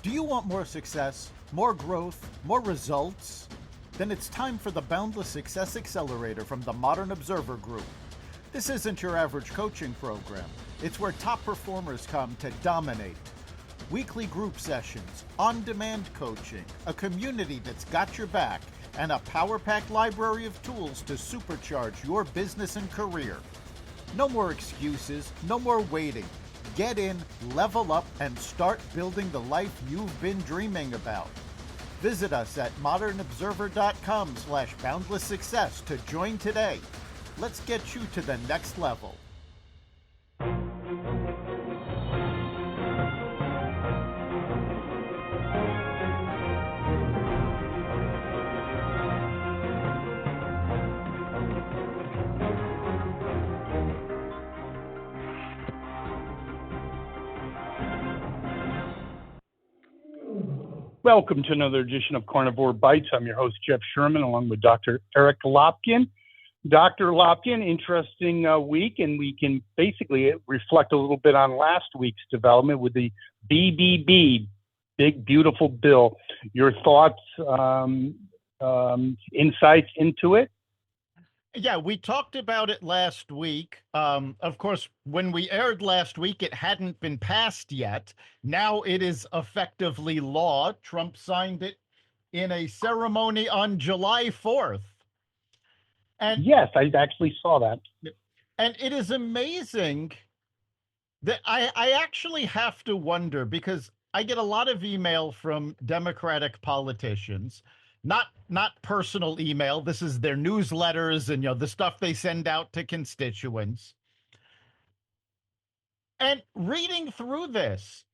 Do you want more success, more growth, more results? Then it's time for the Boundless Success Accelerator from the Modern Observer Group. This isn't your average coaching program. It's where top performers come to dominate. Weekly group sessions, on-demand coaching, a community that's got your back, and a power-packed library of tools to supercharge your business and career. No more excuses, no more waiting. Get in, level up, and start building the life you've been dreaming about. Visit us at modernobserver.com/boundless success to join today. Let's get you to the next level. Welcome to another edition of Carnivore Bites. I'm your host, Jeff Sherman, along with Dr. Eric Lopkin. Dr. Lopkin, interesting week, and we can basically reflect a little bit on last week's development with the BBB, Big Beautiful Bill. Your thoughts, insights into it? Yeah, we talked about it last week. Of course, when we aired last week, it hadn't been passed yet. Now it is effectively law. Trump signed it in a ceremony on July 4th. And yes, I actually saw that. And it is amazing that I actually have to wonder, because I get a lot of email from Democratic politicians, not personal email. This is their newsletters and the stuff they send out to constituents. And reading through this,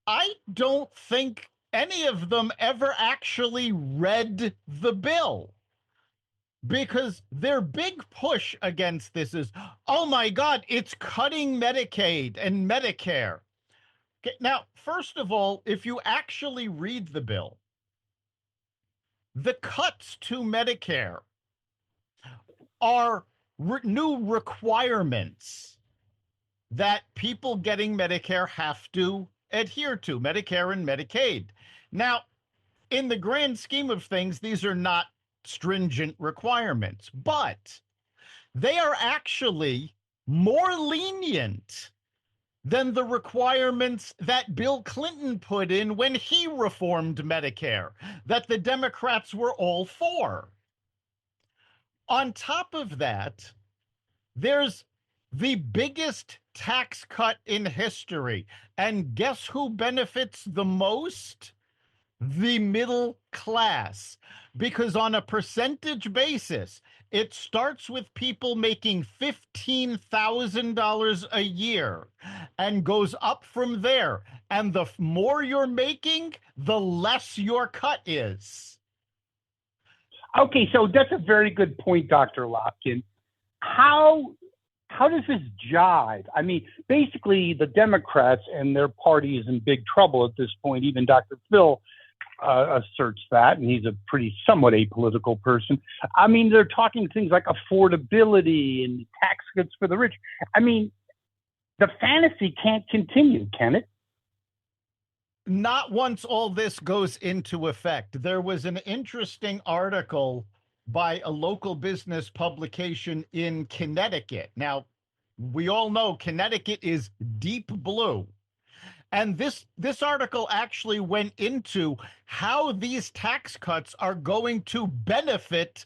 I don't think any of them ever actually read the bill, because their big push against this is, oh my God, it's cutting Medicaid and Medicare. Okay, now, first of all, if you actually read the bill, the cuts to Medicare are new requirements that people getting Medicare have to adhere to, Medicare and Medicaid. Now, in the grand scheme of things, these are not stringent requirements, but they are actually more lenient than the requirements that Bill Clinton put in when he reformed Medicare, that the Democrats were all for. On top of that, there's the biggest tax cut in history. And guess who benefits the most? The middle class. Because on a percentage basis, it starts with people making $15,000 a year and goes up from there. And the more you're making, the less your cut is. Okay, so that's a very good point, Dr. Lopkin. How does this jive? I mean, basically, the Democrats and their party is in big trouble at this point. Even Dr. Phil asserts that, and he's a pretty somewhat apolitical person. I mean, they're talking things like affordability and tax cuts for the rich. I mean, the fantasy can't continue, can it? Not once all this goes into effect. There was an interesting article by a local business publication in Connecticut. Now, we all know Connecticut is deep blue. And this article actually went into how these tax cuts are going to benefit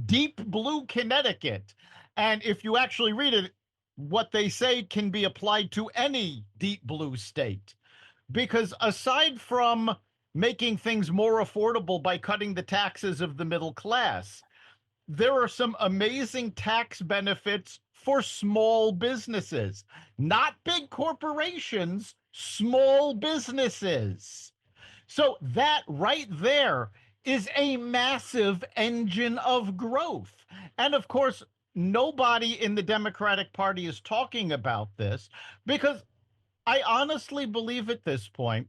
deep blue Connecticut. And if you actually read it, what they say can be applied to any deep blue state. Because aside from making things more affordable by cutting the taxes of the middle class, there are some amazing tax benefits for small businesses, not big corporations, small businesses. So that right there is a massive engine of growth. And of course, nobody in the Democratic Party is talking about this, because I honestly believe at this point,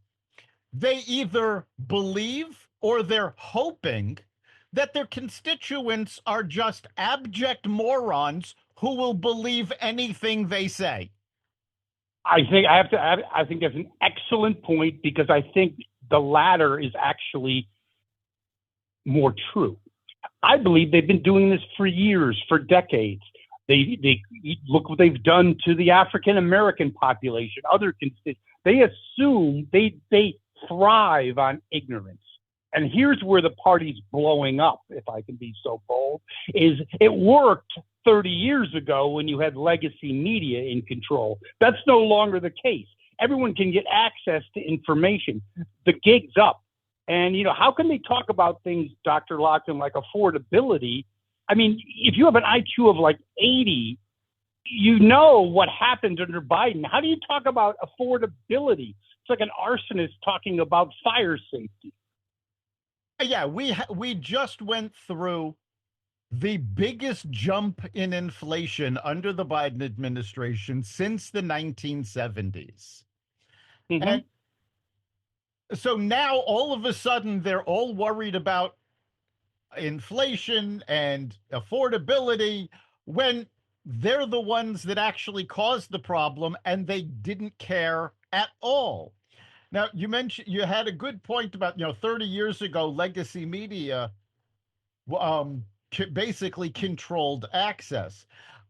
they either believe or they're hoping that their constituents are just abject morons who will believe anything they say. I think that's an excellent point because I think the latter is actually more true. I believe they've been doing this for years, for decades. They look what they've done to the African American population, other constituents. They assume they thrive on ignorance. And here's where the party's blowing up, if I can be so bold, is it worked 30 years ago when you had legacy media in control. That's no longer the case. Everyone can get access to information. The gig's up. And, how can they talk about things, Dr. Lockton, like affordability? I mean, if you have an IQ of like 80, you know what happened under Biden. How do you talk about affordability? It's like an arsonist talking about fire safety. Yeah, we just went through the biggest jump in inflation under the Biden administration since the 1970s. Mm-hmm. And so now all of a sudden they're all worried about inflation and affordability when they're the ones that actually caused the problem and they didn't care at all. Now, you had a good point about, 30 years ago, legacy media basically controlled access.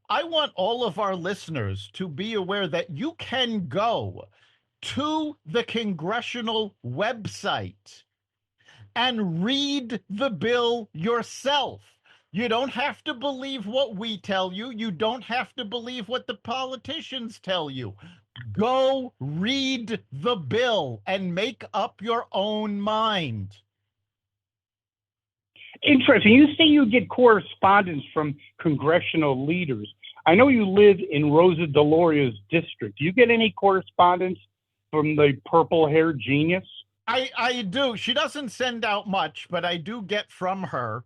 I want all of our listeners to be aware that you can go to the congressional website and read the bill yourself. You don't have to believe what we tell you. You don't have to believe what the politicians tell you. Go read the bill and make up your own mind. Interesting. You say you get correspondence from congressional leaders. I know you live in Rosa DeLauria's district. Do you get any correspondence from the purple-haired genius? I do. She doesn't send out much, but I do get from her.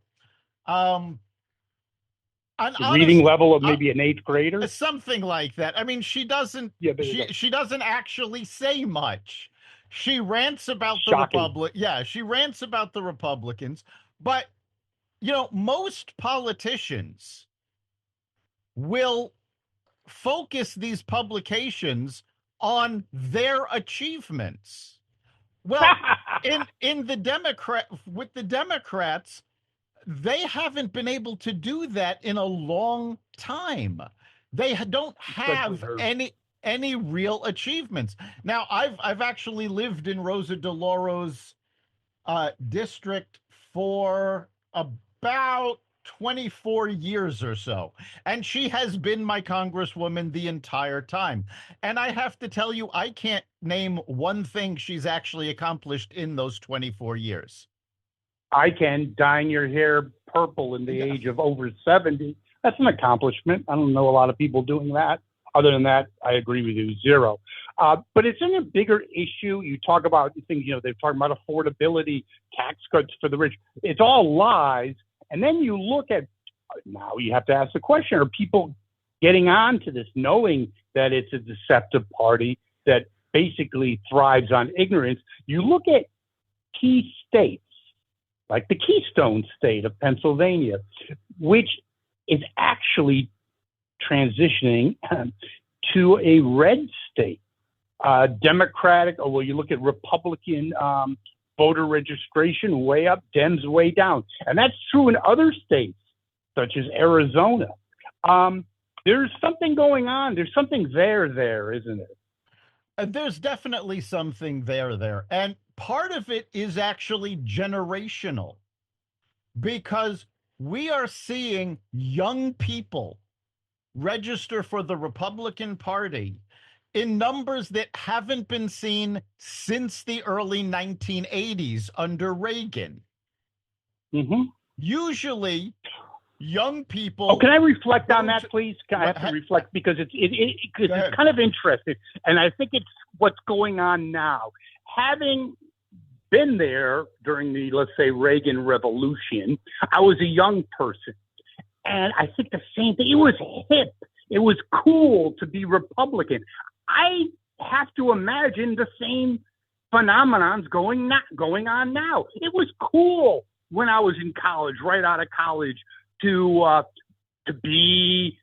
Reading level of maybe an eighth grader? Something like that. I mean, she doesn't she doesn't actually say much. She rants about the Republic. Yeah, she rants about the Republicans, but most politicians will focus these publications on their achievements. Well, in the Democrats, they haven't been able to do that in a long time. They don't have any real achievements. Now, I've actually lived in Rosa DeLauria's district for about 24 years or so. And she has been my congresswoman the entire time. And I have to tell you, I can't name one thing she's actually accomplished in those 24 years. I can. Dyeing your hair purple in the age of over 70. That's an accomplishment. I don't know a lot of people doing that. Other than that, I agree with you, zero. But it's in a bigger issue. You talk about things, they're talking about affordability, tax cuts for the rich. It's all lies. And then you look at, now you have to ask the question, are people getting on to this, knowing that it's a deceptive party that basically thrives on ignorance? You look at key states, like the Keystone State of Pennsylvania, which is actually transitioning to a red state. Democratic, you look at Republican voter registration way up, Dems way down. And that's true in other states, such as Arizona. There's something going on. There's something there, isn't it? There's definitely something there. And part of it is actually generational, because we are seeing young people register for the Republican Party in numbers that haven't been seen since the early 1980s under Reagan. Mm-hmm. Usually, young people... Oh, can I reflect on that, please? I have to reflect because it's kind of interesting. And I think it's what's going on now. Having been there during the, let's say, Reagan Revolution, I was a young person. And I think the same thing. It was hip. It was cool to be Republican. I have to imagine the same phenomenons going on now. It was cool when I was in college, right out of college, to be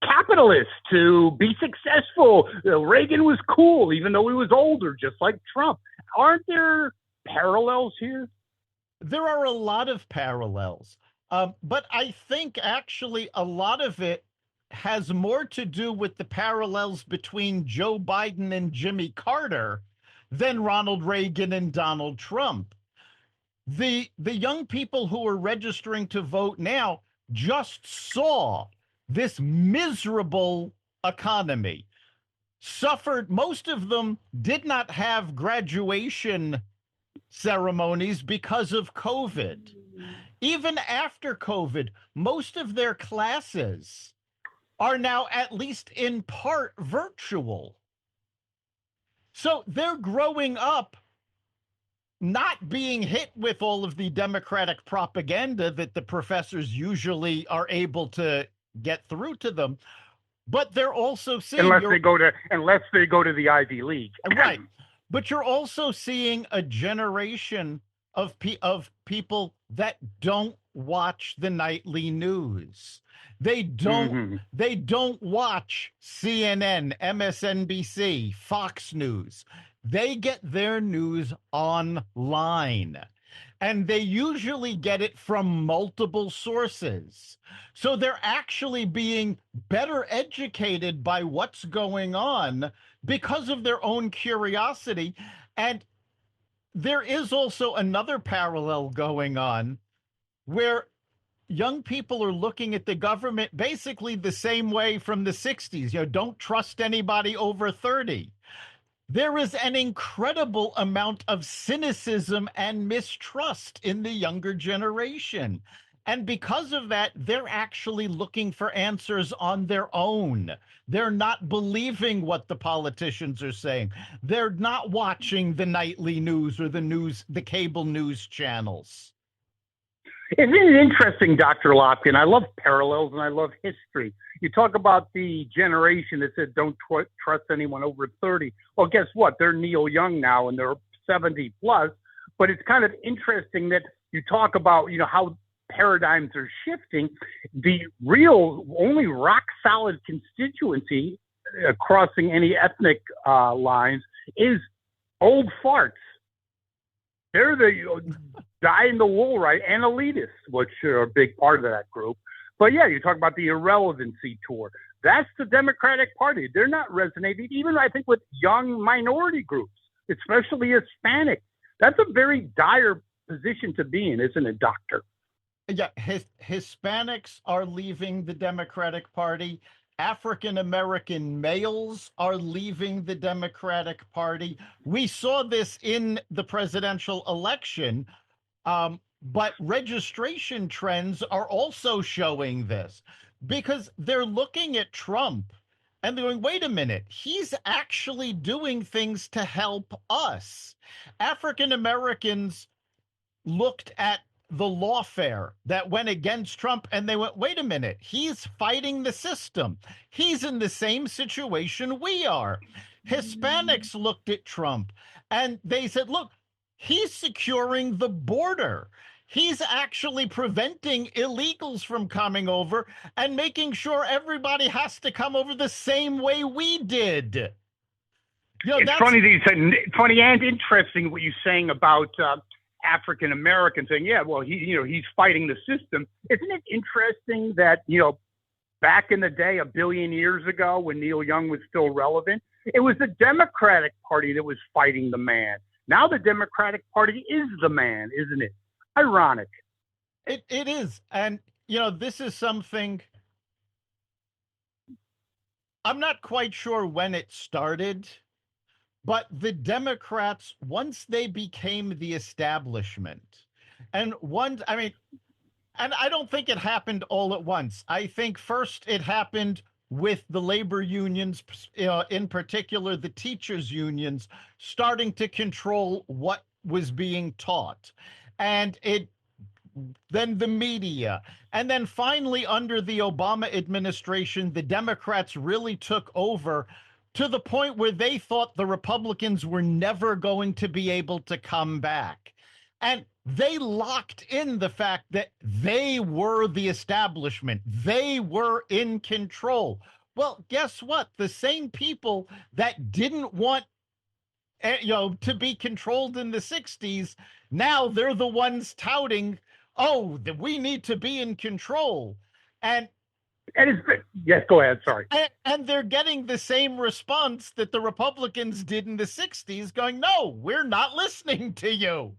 capitalist to be successful. Reagan was cool, even though he was older, just like Trump. Aren't there parallels here? There are a lot of parallels, but I think actually a lot of it has more to do with the parallels between Joe Biden and Jimmy Carter than Ronald Reagan and Donald Trump. The young people who are registering to vote now just saw this miserable economy, suffered. Most of them did not have graduation ceremonies because of COVID. Even after COVID, most of their classes are now at least in part virtual. So they're growing up not being hit with all of the Democratic propaganda that the professors usually are able to get through to them, but they're also seeing unless they go to the Ivy League. Right. But you're also seeing a generation of people that don't watch the nightly news. They don't watch CNN, MSNBC, Fox News. They get their news online, and they usually get it from multiple sources. So they're actually being better educated by what's going on because of their own curiosity. And there is also another parallel going on where young people are looking at the government basically the same way from the 60s. Don't trust anybody over 30. There is an incredible amount of cynicism and mistrust in the younger generation. And because of that, they're actually looking for answers on their own. They're not believing what the politicians are saying. They're not watching the nightly news or the cable news channels. Isn't it interesting, Dr. Lopkin? I love parallels and I love history. You talk about the generation that said don't trust anyone over 30. Well, guess what? They're Neil Young now and they're 70 plus. But it's kind of interesting that you talk about, how paradigms are shifting. The real only rock solid constituency crossing any ethnic lines is old farts. They're the die in the wool, right? And elitists, which are a big part of that group. But yeah, you talk about the irrelevancy tour. That's the Democratic Party. They're not resonating, even I think with young minority groups, especially Hispanic. That's a very dire position to be in, isn't it, Doctor? Yeah, Hispanics are leaving the Democratic Party. African American males are leaving the Democratic Party. We saw this in the presidential election. But registration trends are also showing this because they're looking at Trump and they're going, wait a minute, he's actually doing things to help us. African Americans looked at the lawfare that went against Trump and they went, wait a minute, he's fighting the system. He's in the same situation we are. Hispanics looked at Trump and they said, look, he's securing the border. He's actually preventing illegals from coming over and making sure everybody has to come over the same way we did. It's funny that you said, funny and interesting what you're saying about African Americans saying, yeah, well, he's fighting the system. Isn't it interesting that, back in the day, a billion years ago, when Neil Young was still relevant, it was the Democratic Party that was fighting the man. Now the Democratic Party is the man, isn't it? Ironic. It is. And, this is something I'm not quite sure when it started, but the Democrats, once they became the establishment, and I don't think it happened all at once. I think first it happened with the labor unions, in particular the teachers' unions, starting to control what was being taught. And then the media. And then finally, under the Obama administration, the Democrats really took over to the point where they thought the Republicans were never going to be able to come back. And they locked in the fact that they were the establishment, they were in control. Well, guess what? The same people that didn't want to be controlled in the 60s, now they're the ones touting, oh, that we need to be in control. And And it's yes, go ahead. Sorry. and they're getting the same response that the Republicans did in the 60s, going, no, we're not listening to you.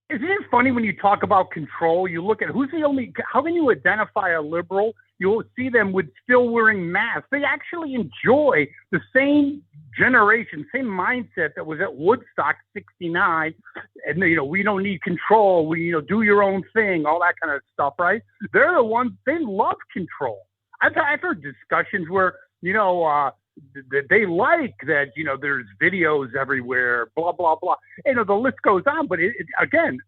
Isn't it funny when you talk about control? You look at who's the only. How can you identify a liberal? You'll see them with still wearing masks. They actually enjoy the same generation, same mindset that was at Woodstock '69, and we don't need control. We do your own thing, all that kind of stuff, right? They're the ones they love control. I've heard discussions where they like that there's videos everywhere, blah blah blah. The list goes on, but again,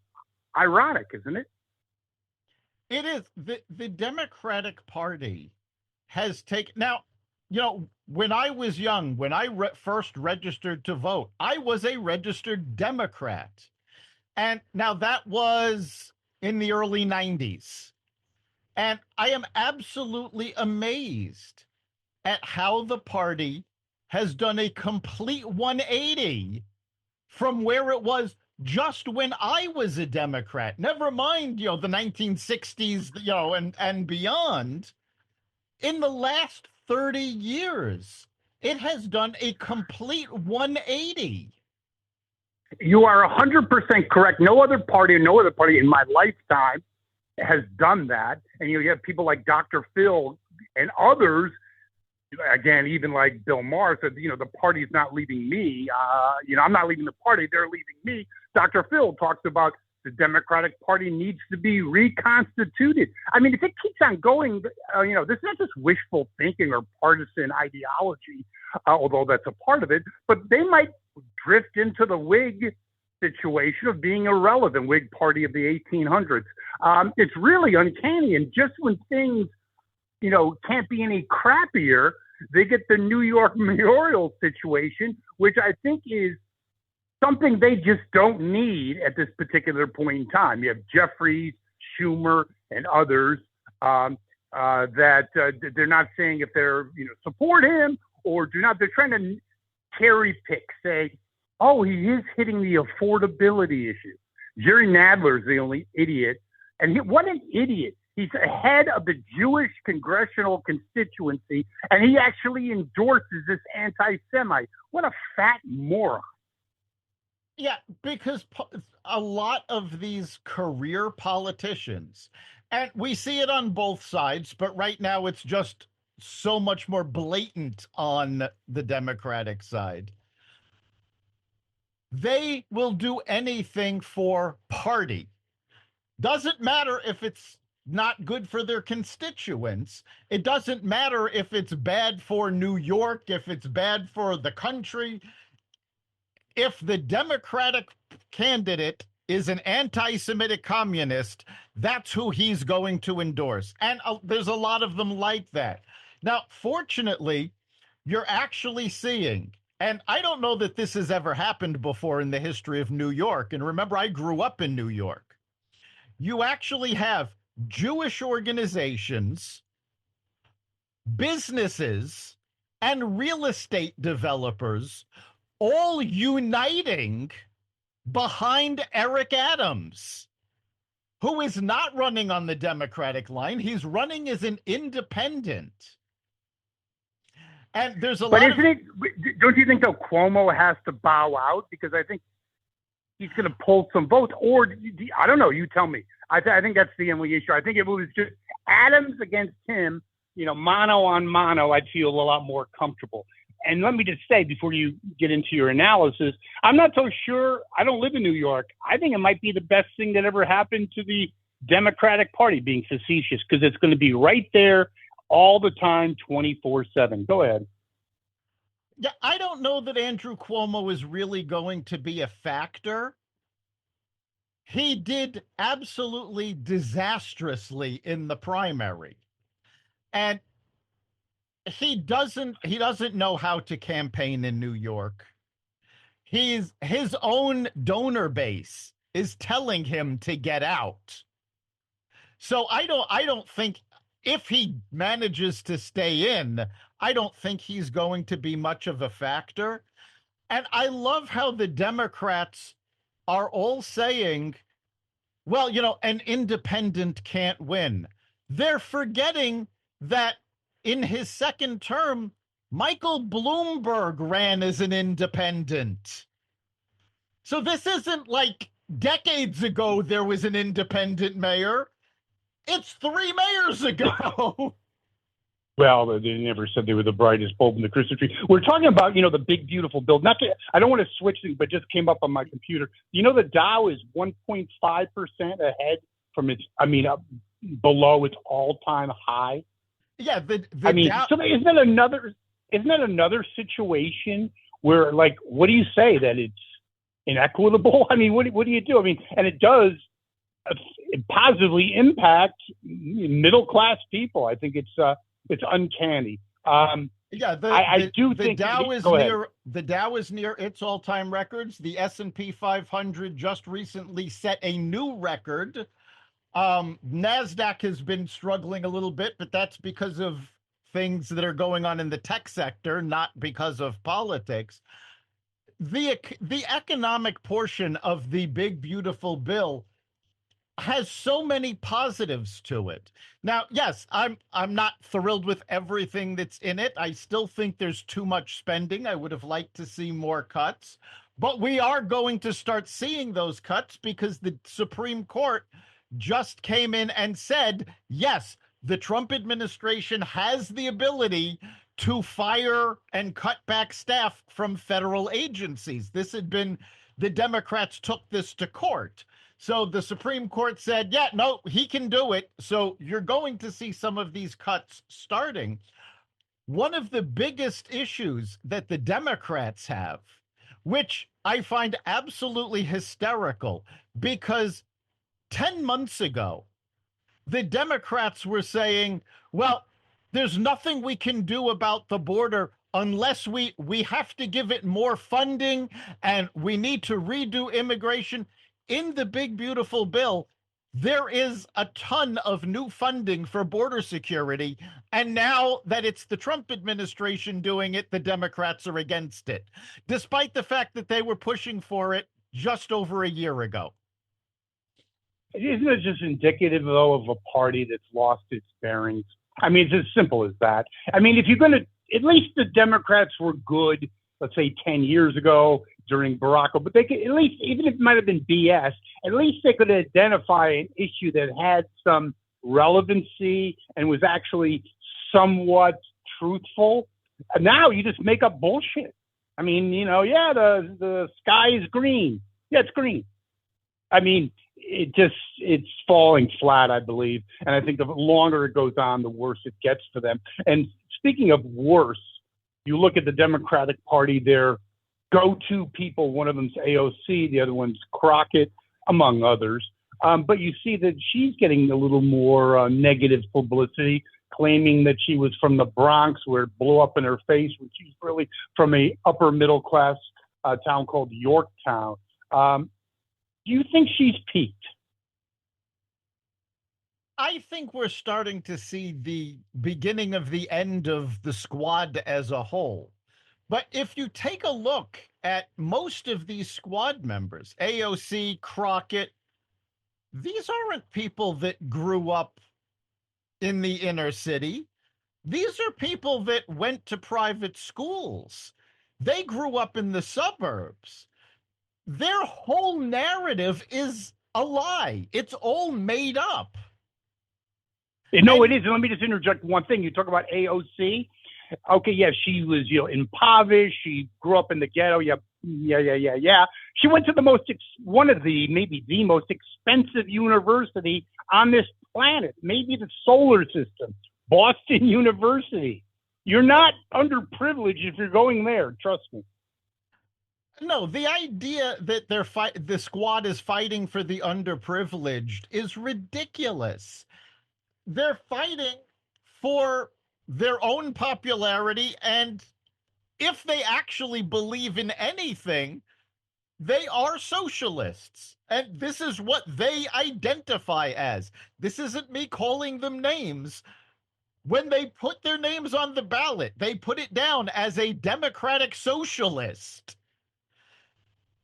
ironic, isn't it? It is. The Democratic Party has taken now. When I was young, when I first registered to vote, I was a registered Democrat, and now that was in the early 90s, and I am absolutely amazed at how the party has done a complete 180 from where it was just when I was a Democrat. Never mind, the 1960s, and beyond. In the last 30 years, it has done a complete 180. You are 100% correct. No other party in my lifetime has done that. And you have people like Dr. Phil and others, again, even like Bill Maher said, the party's not leaving me. I'm not leaving the party. They're leaving me. Dr. Phil talks about the Democratic Party needs to be reconstituted. I mean, if it keeps on going, this is not just wishful thinking or partisan ideology, although that's a part of it, but they might drift into the Whig situation of being irrelevant, Whig Party of the 1800s. It's really uncanny. And just when things, can't be any crappier, they get the New York mayoral situation, which I think is something they just don't need at this particular point in time. You have Jeffries, Schumer, and others that they're not saying if they're support him or do not. They're trying to cherry pick, say, oh, he is hitting the affordability issue. Jerry Nadler's the only idiot, and what an idiot! He's head of the Jewish congressional constituency, and he actually endorses this anti-Semite. What a fat moron! Yeah, because a lot of these career politicians, and we see it on both sides, but right now it's just so much more blatant on the Democratic side. They will do anything for party. Doesn't matter if it's not good for their constituents. It doesn't matter if it's bad for New York, if it's bad for the country. If the Democratic candidate is an anti-Semitic communist, that's who he's going to endorse. And there's a lot of them like that. Now, fortunately, you're actually seeing, and I don't know that this has ever happened before in the history of New York. And remember, I grew up in New York. You actually have Jewish organizations, businesses, and real estate developers all uniting behind Eric Adams, who is not running on the Democratic line. He's running as an independent. And there's a lot of... Don't you think, though, Cuomo has to bow out? Because I think he's going to pull some votes. Or, I don't know, you tell me. I think that's the only issue. I think if it was just Adams against him, mano on mano, I'd feel a lot more comfortable. And let me just say, before you get into your analysis, I'm not so sure. I don't live in New York. I think it might be the best thing that ever happened to the Democratic Party, being facetious, because it's going to be right there all the time, 24/7. Go ahead. Yeah, I don't know that Andrew Cuomo is really going to be a factor. He did absolutely disastrously in the primary. And he doesn't know how to campaign in New York. His own donor base is telling him to get out. So I don't think if he manages to stay in, I don't think he's going to be much of a factor. And I love how the Democrats are all saying, well, an independent can't win. They're forgetting that in his second term, Michael Bloomberg ran as an independent. So this isn't like decades ago there was an independent mayor. It's 3 mayors ago. Well, they never said they were the brightest bulb in the Christmas tree. We're talking about, the big, beautiful bill. Not to, I don't want to switch things, but just came up on my computer. The Dow is 1.5% ahead from below its all-time high. Yeah, the Dow. So isn't that another situation where, like, what do you say, that it's inequitable? What do you do? And it does positively impact middle class people. I think it's uncanny. Yeah, I do the think Dow is go ahead. near the Dow is near its all-time records. The S&P 500 just recently set a new record. NASDAQ has been struggling a little bit, but that's because of things that are going on in the tech sector, not because of politics. The economic portion of the big beautiful bill has so many positives to it. Now, yes, I'm not thrilled with everything that's in it. I still think there's too much spending. I would have liked to see more cuts, but we are going to start seeing those cuts because the Supreme Court just came in and said, yes, the Trump administration has the ability to fire and cut back staff from federal agencies. The Democrats took this to court. So the Supreme Court said, yeah, no, he can do it. So you're going to see some of these cuts starting. One of the biggest issues that the Democrats have, which I find absolutely hysterical, because 10 months ago, the Democrats were saying, well, there's nothing we can do about the border unless we have to give it more funding and we need to redo immigration. In the big, beautiful bill, there is a ton of new funding for border security. And now that it's the Trump administration doing it, the Democrats are against it, despite the fact that they were pushing for it just over a year ago. Isn't it just indicative, though, of a party that's lost its bearings? It's as simple as that. If you're going to, at least the Democrats were good, let's say 10 years ago during Barack Obama, but they could, at least, even if it might have been BS, at least they could identify an issue that had some relevancy and was actually somewhat truthful. And now you just make up bullshit. The sky is green. Yeah, it's green. It's falling flat, I believe. And I think the longer it goes on, the worse it gets for them. And speaking of worse, you look at the Democratic Party, their go-to people, one of them's AOC, the other one's Crockett, among others. But you see that she's getting a little more negative publicity, claiming that she was from the Bronx, where it blew up in her face, when she's really from a upper middle class town called Yorktown. Do you think she's peaked? I think we're starting to see the beginning of the end of the squad as a whole. But if you take a look at most of these squad members, AOC, Crockett, these aren't people that grew up in the inner city. These are people that went to private schools. They grew up in the suburbs. Their whole narrative is a lie. It's all made up. No, it is. And let me just interject one thing. You talk about AOC. Okay, yeah, she was, impoverished. She grew up in the ghetto. Yeah. She went to one of the, maybe the most expensive university on this planet, maybe the solar system, Boston University. You're not underprivileged if you're going there. Trust me. No, the idea that the squad is fighting for the underprivileged is ridiculous. They're fighting for their own popularity, and if they actually believe in anything, They are socialists, and this is what they identify as. This isn't me calling them names. When they put their names on the ballot, they put it down as a democratic socialist.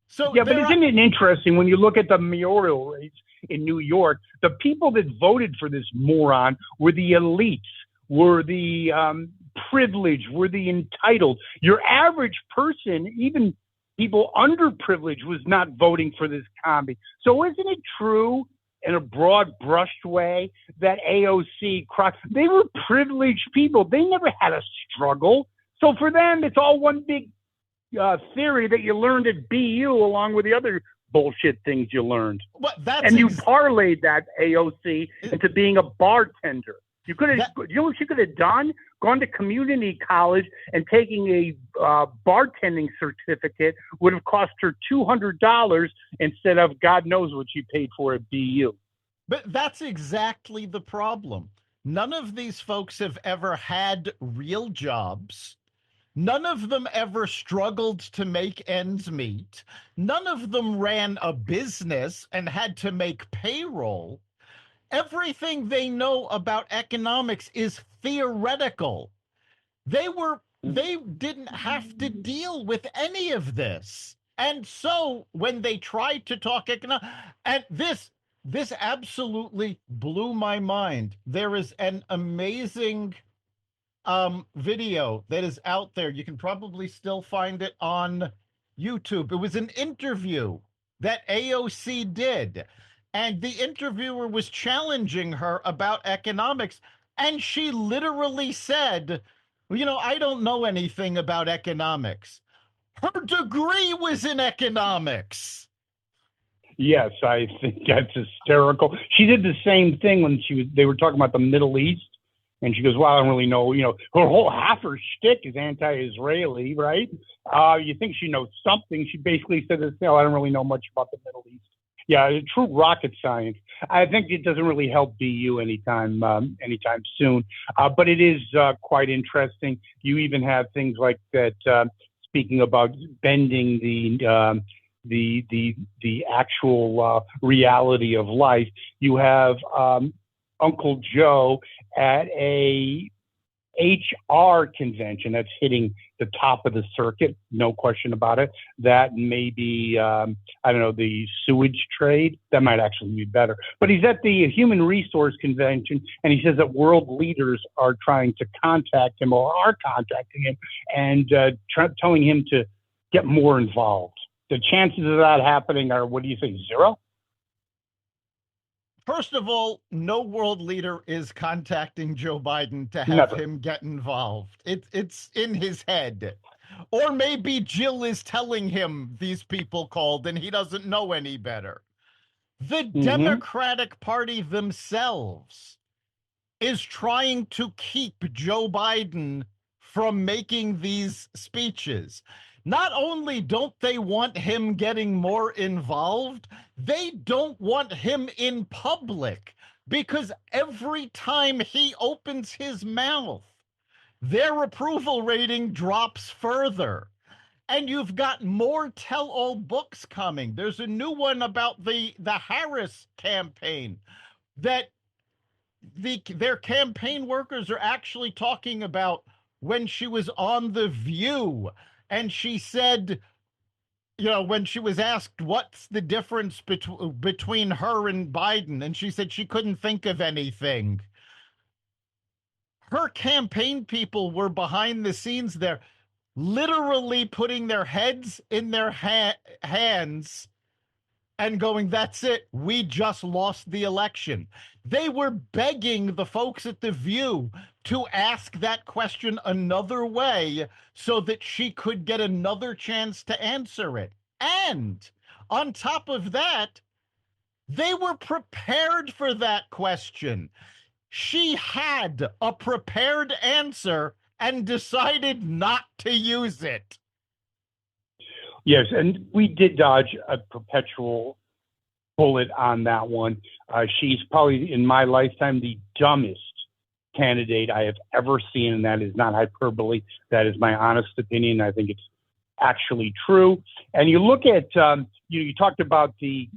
So Yeah, but there are, isn't it interesting when you look at the mayoral race in New York? The people that voted for this moron were the elites, were the privileged, were the entitled. Your average person, even people underprivileged, was not voting for this commie. So isn't it true, in a broad brushed way, that AOC, they were privileged people. They never had a struggle. So for them, it's all one big theory that you learned at BU along with the other bullshit things you learned. And you parlayed that AOC into being a bartender. You could have, you know what she could have done? Gone to community college and taking a bartending certificate would have cost her $200 instead of God knows what she paid for at BU. But that's exactly the problem. None of these folks have ever had real jobs. None of them ever struggled to make ends meet. None of them ran a business and had to make payroll. Everything they know about economics is theoretical. They didn't have to deal with any of this. And so when they tried to talk economics, and this absolutely blew my mind. There is an amazing video that is out there. You can probably still find it on YouTube. It was an interview that AOC did, and the interviewer was challenging her about economics, and she literally said, well, you know, I don't know anything about economics. Her degree was in economics. Yes, I think that's hysterical. She did the same thing when they were talking about the Middle East. And she goes, well, I don't really know. You know, half her shtick is anti-Israeli, right? You think she knows something. She basically said, no, I don't really know much about the Middle East. Yeah, true rocket science. I think it doesn't really help BU anytime soon. But it is quite interesting. You even have things like that. Speaking about bending the actual reality of life, you have Uncle Joe at a HR convention that's hitting the top of the circuit, no question about it. That maybe, I don't know, the sewage trade, that might actually be better. But he's at the Human Resource Convention, and he says that world leaders are trying to contact him or are contacting him and telling him to get more involved. The chances of that happening are, what do you think, zero? First of all, no world leader is contacting Joe Biden to have him get involved. It's in his head. Or maybe Jill is telling him these people called and he doesn't know any better. The Democratic Party themselves is trying to keep Joe Biden from making these speeches. Not only don't they want him getting more involved, they don't want him in public, because every time he opens his mouth, their approval rating drops further. And you've got more tell-all books coming. There's a new one about the Harris campaign that their campaign workers are actually talking about when she was on The View. And she said, you know, when she was asked what's the difference between her and Biden, and she said she couldn't think of anything. Her campaign people were behind the scenes there, literally putting their heads in their hands and going, that's it, we just lost the election. They were begging the folks at The View to ask that question another way so that she could get another chance to answer it. And on top of that, they were prepared for that question. She had a prepared answer and decided not to use it. Yes, and we did dodge a perpetual bullet on that one. She's probably, in my lifetime, the dumbest candidate I have ever seen, and that is not hyperbole. That is my honest opinion. I think it's actually true. And you look at, you talked about the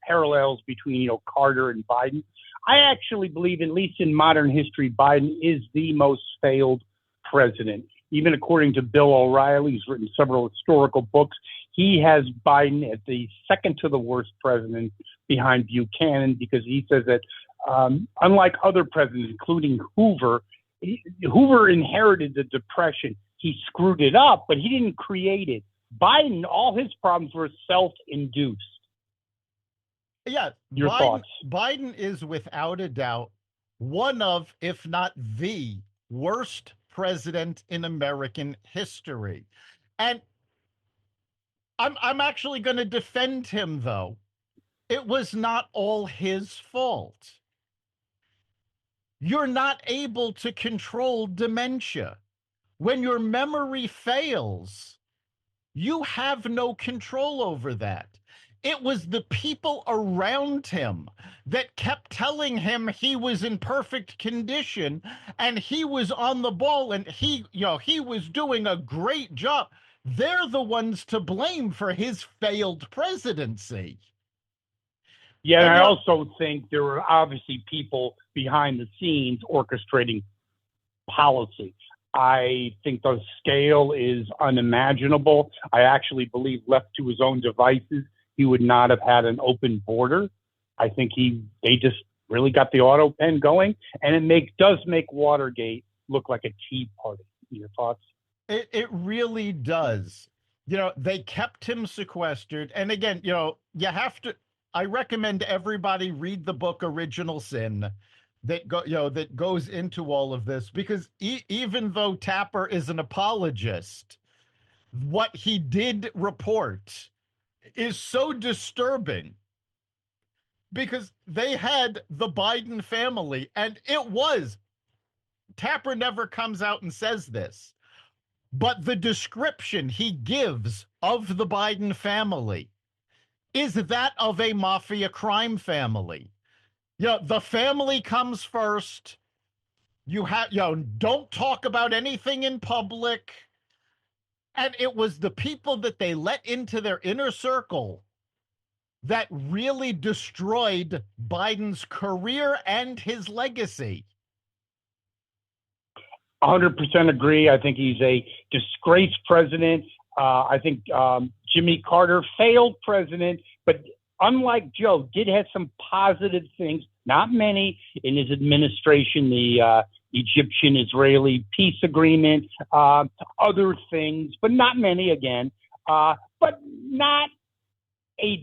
parallels between, Carter and Biden. I actually believe, at least in modern history, Biden is the most failed president. Even according to Bill O'Reilly, who's written several historical books, he has Biden as the second to the worst president behind Buchanan, because he says that unlike other presidents, including Hoover, Hoover inherited the Depression. He screwed it up, but he didn't create it. Biden, all his problems were self-induced. Yeah, Your Biden, thoughts? Biden is without a doubt one of, if not the worst president in American history. And I'm actually going to defend him, though. It was not all his fault. You're not able to control dementia. When your memory fails, you have no control over that. It was the people around him that kept telling him he was in perfect condition and he was on the ball and he was doing a great job. They're the ones to blame for his failed presidency. Yeah, and And I also think there were obviously people behind the scenes orchestrating policy. I think the scale is unimaginable. I actually believe, left to his own devices, he would not have had an open border. I think they just really got the auto pen going, and it does make Watergate look like a tea party. Your thoughts? It really does. They kept him sequestered. And again, you have to, I recommend everybody read the book Original Sin that goes into all of this, because even though Tapper is an apologist, what he did report is so disturbing, because they had the Biden family, and Tapper never comes out and says this, but the description he gives of the Biden family is that of a mafia crime family. The family comes first. Don't talk about anything in public. And it was the people that they let into their inner circle that really destroyed Biden's career and his legacy. 100% agree. I think he's a disgraced president. I think Jimmy Carter failed president, but unlike Joe, did have some positive things, not many, in his administration. The Egyptian-Israeli peace agreement, other things, but not many again. But not a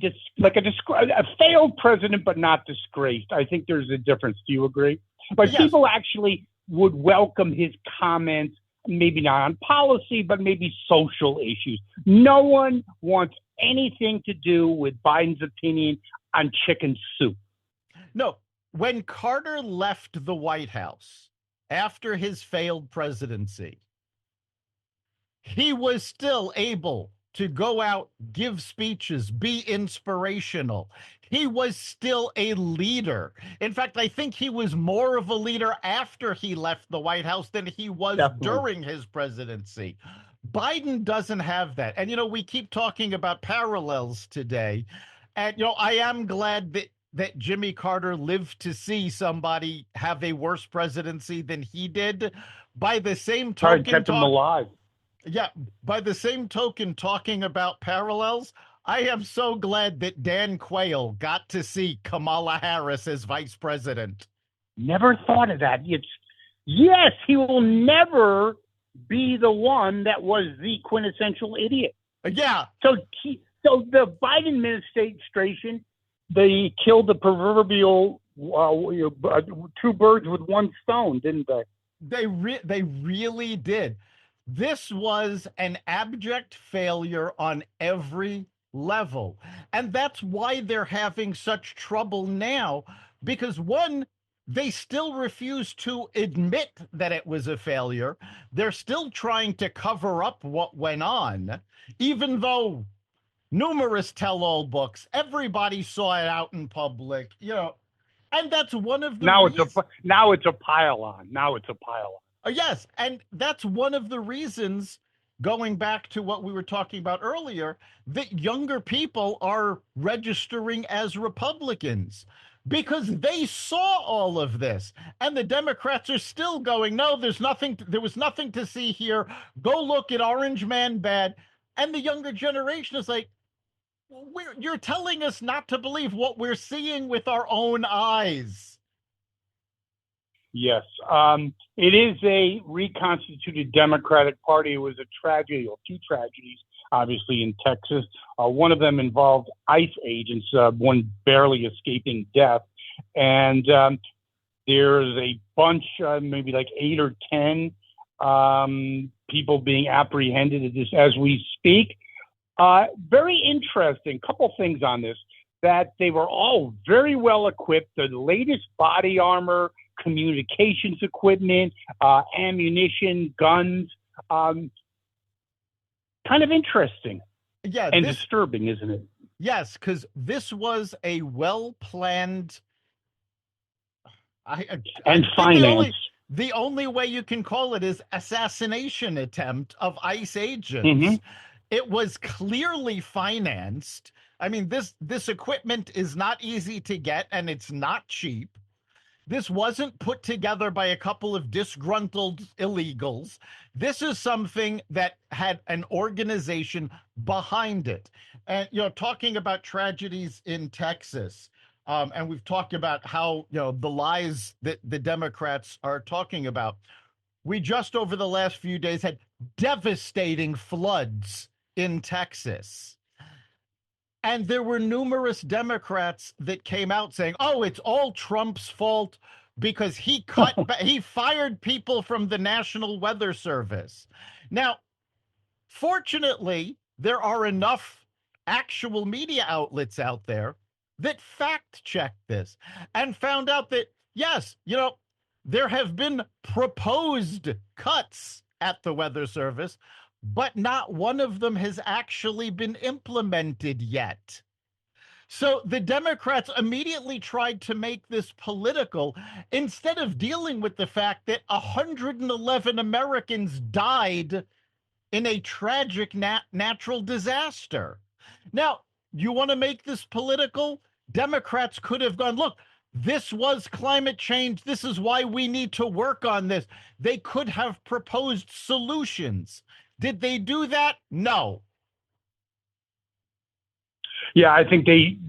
failed president, but not disgraced. I think there's a difference. Do you agree? But Yes. People actually would welcome his comments, maybe not on policy, but maybe social issues. No one wants anything to do with Biden's opinion on chicken soup. No, when Carter left the White House after his failed presidency, he was still able to go out, give speeches, be inspirational. He was still a leader. In fact, I think he was more of a leader after he left the White House than he was during his presidency. Biden doesn't have that. And, we keep talking about parallels today. And, I am glad that Jimmy Carter lived to see somebody have a worse presidency than he did. By the same token, kept him alive. Yeah, by the same token, talking about parallels, I am so glad that Dan Quayle got to see Kamala Harris as vice president. Never thought of that. Yes, he will never be the one that was the quintessential idiot. Yeah. So the Biden administration, they killed the proverbial two birds with one stone, didn't they? They really did. This was an abject failure on every level. And that's why they're having such trouble now, because one, they still refuse to admit that it was a failure. They're still trying to cover up what went on, even though numerous tell-all books, everybody saw it out in public, and that's one of the now it's a pile on. Yes, and that's one of the reasons going back to what we were talking about earlier, that younger people are registering as Republicans because they saw all of this. And the Democrats are still going, no, there was nothing to see here. Go look at Orange Man Bad. And the younger generation is like, you're telling us not to believe what we're seeing with our own eyes. Yes. It is a reconstituted Democratic Party. It was a tragedy, or two tragedies, obviously, in Texas. One of them involved ICE agents, one barely escaping death. And there's a bunch, maybe like 8 or 10 people being apprehended as we speak. Very interesting. Couple things on this, that they were all very well equipped, the latest body armor, communications equipment, ammunition, guns. Kind of interesting. Yeah, and disturbing, isn't it? Yes, because this was a well-planned and finance. The only way you can call it is assassination attempt of ICE agents. Mm-hmm. It was clearly financed. I mean, this equipment is not easy to get, and it's not cheap. This wasn't put together by a couple of disgruntled illegals. This is something that had an organization behind it. And, talking about tragedies in Texas, and we've talked about how, the lies that the Democrats are talking about. We just over the last few days had devastating floods in Texas. And there were numerous Democrats that came out saying, oh, it's all Trump's fault because he fired people from the National Weather Service. Now, fortunately, there are enough actual media outlets out there that fact checked this and found out that, yes, there have been proposed cuts at the Weather Service, but not one of them has actually been implemented yet. So the Democrats immediately tried to make this political instead of dealing with the fact that 111 Americans died in a tragic natural disaster. Now, you want to make this political? Democrats could have gone, look, this was climate change. This is why we need to work on this. They could have proposed solutions. Did they do that? No. Yeah, I think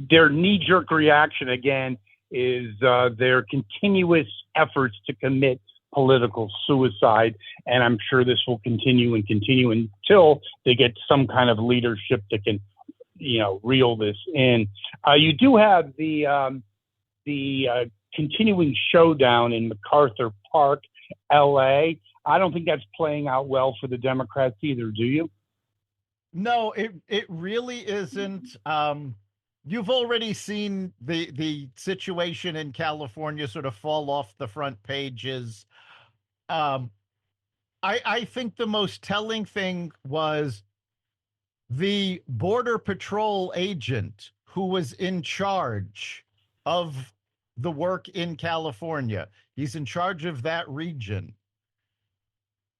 their knee-jerk reaction, again, is their continuous efforts to commit political suicide. And I'm sure this will continue and continue until they get some kind of leadership that can, reel this in. You do have the continuing showdown in MacArthur Park, L.A. I don't think that's playing out well for the Democrats either, do you? No, it really isn't. You've already seen the situation in California sort of fall off the front pages. I think the most telling thing was the Border Patrol agent who was in charge of the work in California. He's in charge of that region.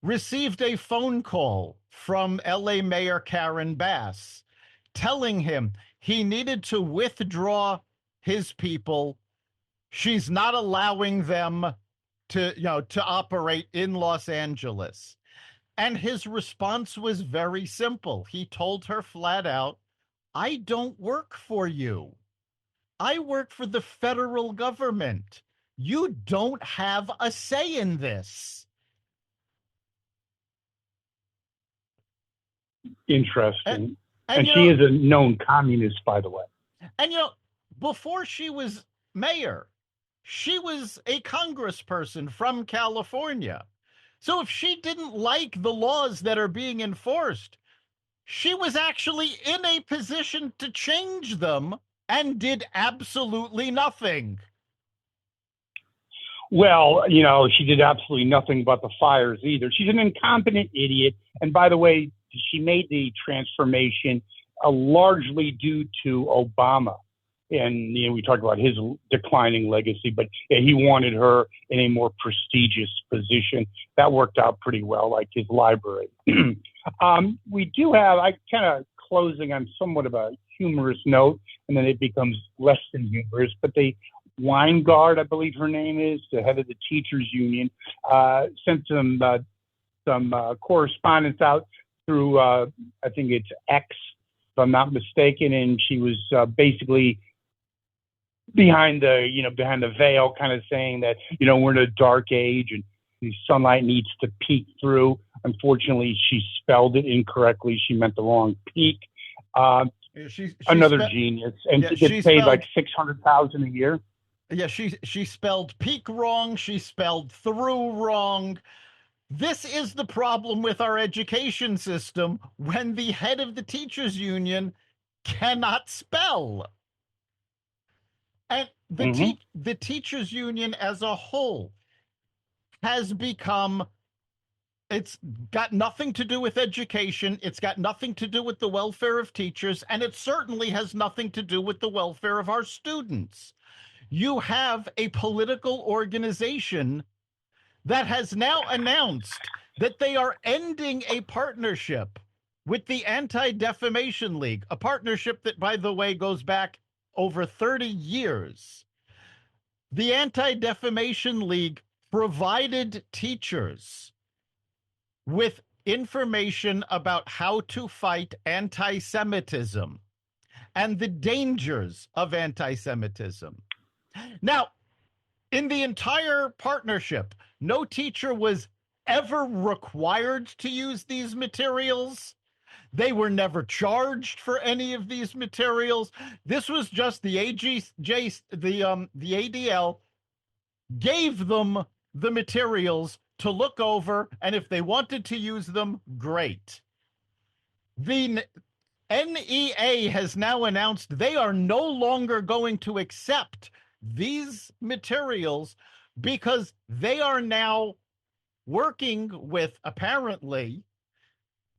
Received a phone call from LA Mayor Karen Bass telling him he needed to withdraw his people. She's not allowing them to operate in Los Angeles. And his response was very simple. He told her flat out, I don't work for you. I work for the federal government. You don't have a say in this. Interesting. And she is a known communist, by the way. And, before she was mayor, she was a congressperson from California. So if she didn't like the laws that are being enforced, she was actually in a position to change them and did absolutely nothing. Well, she did absolutely nothing about the fires either. She's an incompetent idiot. And by the way, she made the transformation largely due to Obama. And, we talked about his declining legacy, but he wanted her in a more prestigious position. That worked out pretty well, like his library. We do have, I kind of closing on somewhat of a humorous note, and then it becomes less than humorous, but the Weingard, I believe her name is, the head of the teachers union, sent some correspondence out through, I think it's X, if I'm not mistaken, and she was basically behind the veil, kind of saying that we're in a dark age and the sunlight needs to peek through. Unfortunately, she spelled it incorrectly. She meant the wrong peak. She Another genius, and yeah, she gets paid like $600,000 a year. Yeah, she spelled peak wrong. She spelled through wrong. This is the problem with our education system when the head of the teachers union cannot spell. And the teachers union as a whole has become, it's got nothing to do with education. It's got nothing to do with the welfare of teachers. And it certainly has nothing to do with the welfare of our students. You have a political organization that has now announced that they are ending a partnership with the Anti-Defamation League, a partnership that, by the way, goes back over 30 years. The Anti-Defamation League provided teachers with information about how to fight anti-Semitism and the dangers of anti-Semitism. Now, in the entire partnership, no teacher was ever required to use these materials. They were never charged for any of these materials. This was just the ADL gave them the materials to look over, and if they wanted to use them, great. The NEA has now announced they are no longer going to accept these materials because they are now working with, apparently,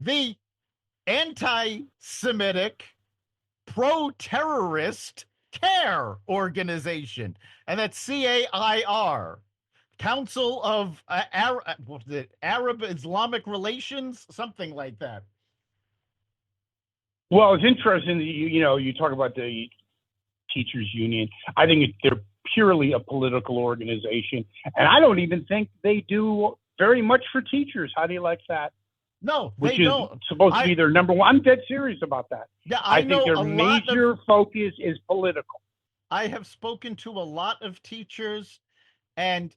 the anti-Semitic pro-terrorist CAIR organization, and that's CAIR, Council of Arab Islamic Relations, something like that. Well, it's interesting that you talk about the teachers union. I think they're purely a political organization, and I don't even think they do very much for teachers. How do you like that? No, which they is don't. Supposed to be their number one. I'm dead serious about that. Yeah, I think their major focus is political. I have spoken to a lot of teachers, and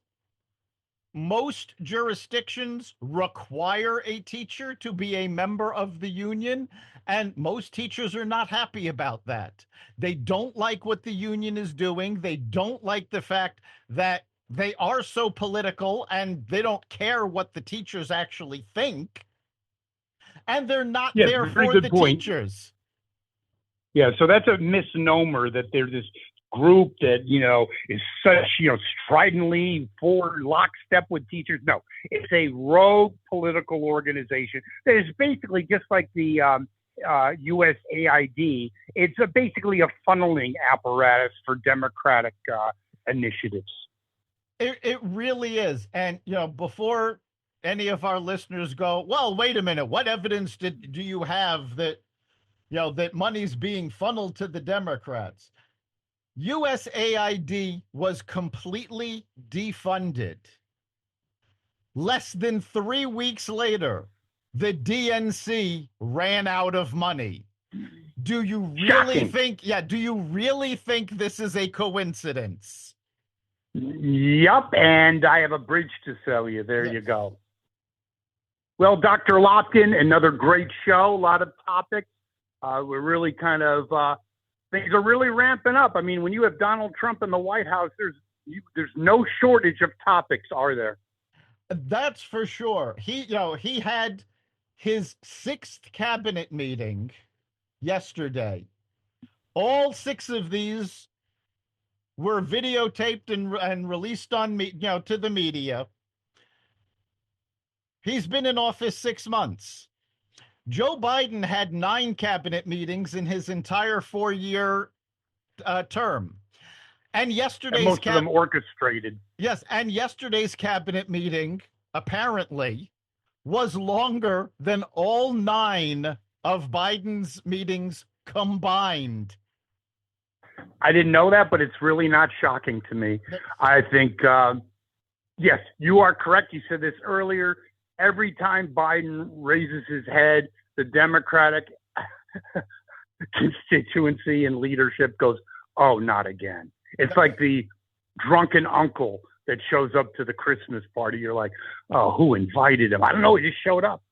most jurisdictions require a teacher to be a member of the union, and most teachers are not happy about that. They don't like what the union is doing. They don't like the fact that they are so political and they don't care what the teachers actually think. And they're not there for the teachers. Yeah, so that's a misnomer that there's this group that is such stridently for lockstep with teachers. No, it's a rogue political organization that is basically just like the USAID. It's basically a funneling apparatus for democratic initiatives. It really is. And before any of our listeners go, well, wait a minute, what evidence do you have that that money's being funneled to the Democrats? USAID was completely defunded. Less than 3 weeks later, the DNC ran out of money. Do you really think, do you really think this is a coincidence? Yep, and I have a bridge to sell you. There you go. Well, Dr. Lopkin, another great show, a lot of topics. We're really kind of things are really ramping up. I mean, when you have Donald Trump in the White House, there's no shortage of topics, are there? That's for sure. He had his 6th cabinet meeting yesterday. All 6 of these were videotaped and released on to the media. He's been in office 6 months. Joe Biden had 9 cabinet meetings in his entire 4-year term. And yesterday's most of them orchestrated. Yes, and yesterday's cabinet meeting apparently was longer than all 9 of Biden's meetings combined. I didn't know that, but it's really not shocking to me. I think, yes, you are correct. You said this earlier. Every time Biden raises his head, the Democratic constituency and leadership goes, oh, not again. It's like the drunken uncle that shows up to the Christmas party. You're like, oh, who invited him? I don't know. He just showed up.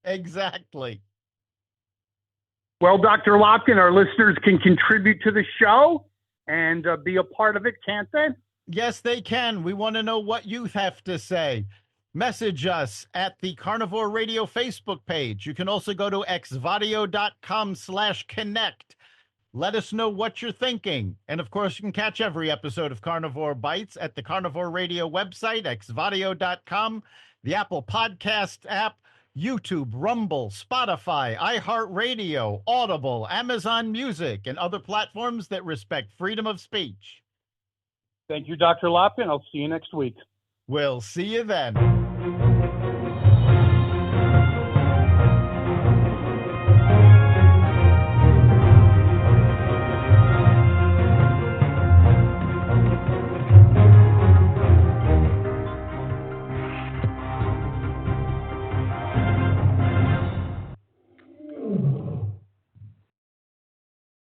Exactly. Well, Dr. Lopkin, our listeners can contribute to the show and be a part of it, can't they? Yes, they can. We want to know what you have to say. Message us at the Carnivore Radio Facebook page. You can also go to xvadio.com/connect. Let us know what you're thinking. And of course, you can catch every episode of Carnivore Bites at the Carnivore Radio website, xvadio.com, the Apple Podcast app, YouTube, Rumble, Spotify, iHeartRadio, Audible, Amazon Music, and other platforms that respect freedom of speech. Thank you, Dr. Lopkin. I'll see you next week. We'll see you then.